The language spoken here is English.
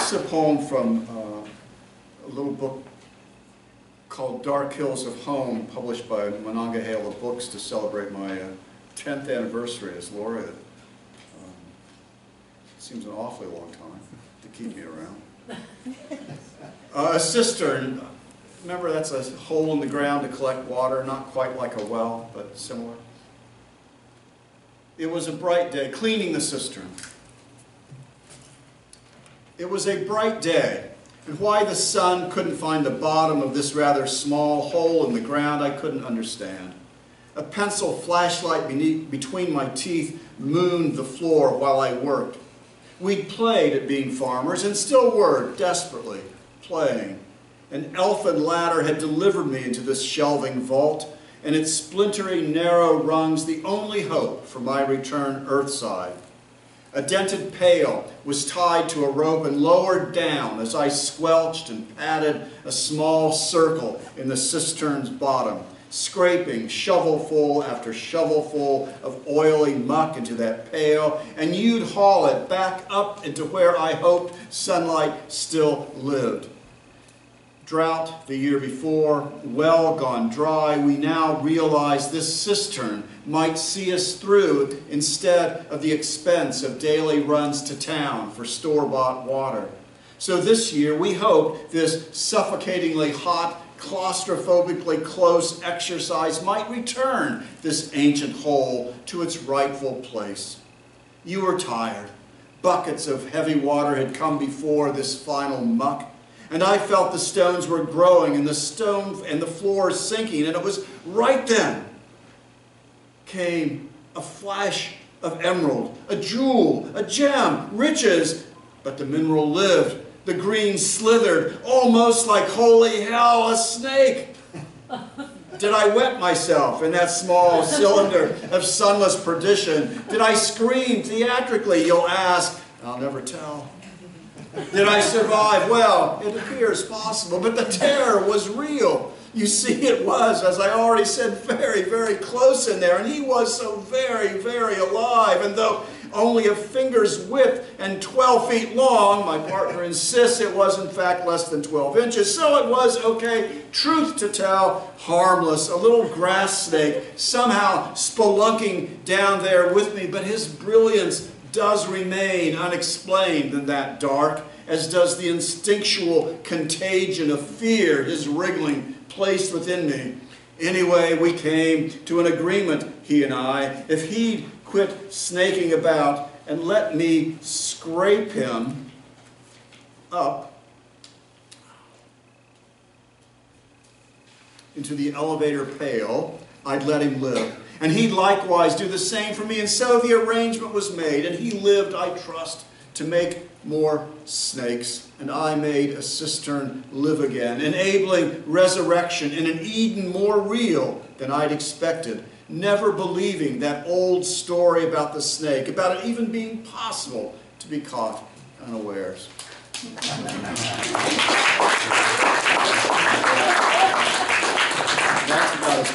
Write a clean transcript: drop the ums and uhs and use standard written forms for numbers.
This is a poem from a little book called Dark Hills of Home, published by Monongahela Books to celebrate my 10th anniversary as laureate. Seems an awfully long time to keep me around. A cistern, remember that's a hole in the ground to collect water, not quite like a well, but similar. It was a bright day, cleaning the cistern. It was a bright day, and why the sun couldn't find the bottom of this rather small hole in the ground I couldn't understand. A pencil flashlight between my teeth mooned the floor while I worked. We'd played at being farmers and still were, desperately, playing. An elfin ladder had delivered me into this shelving vault, and its splintery, narrow rungs the only hope for my return earthside. A dented pail was tied to a rope and lowered down as I squelched and patted a small circle in the cistern's bottom, scraping shovelful after shovelful of oily muck into that pail, and you'd haul it back up into where I hoped sunlight still lived. Drought the year before, well gone dry, we now realize this cistern might see us through instead of the expense of daily runs to town for store-bought water. So this year we hope this suffocatingly hot, claustrophobically close exercise might return this ancient hole to its rightful place. You were tired. Buckets of heavy water had come before this final muck. And I felt the stones were growing and the floor sinking, and it was right then came a flash of emerald, a jewel, a gem, riches, but the mineral lived. The green slithered, almost like holy hell, a snake. Did I wet myself in that small cylinder of sunless perdition? Did I scream theatrically, you'll ask? I'll never tell. Did I survive? Well, it appears possible, but the terror was real. You see, it was, as I already said, very, very close in there, and he was so very, very alive. And though only a finger's width and 12 feet long, my partner insists it was in fact less than 12 inches, so it was, okay, truth to tell, harmless, a little grass snake, somehow spelunking down there with me, but his brilliance does remain unexplained in that dark, as does the instinctual contagion of fear his wriggling placed within me. Anyway, we came to an agreement, he and I. If he'd quit snaking about and let me scrape him up into the elevator pail, I'd let him live. And he'd likewise do the same for me, and so the arrangement was made, and he lived, I trust, to make more snakes, and I made a cistern live again, enabling resurrection in an Eden more real than I'd expected, never believing that old story about the snake, about it even being possible to be caught unawares. That's about as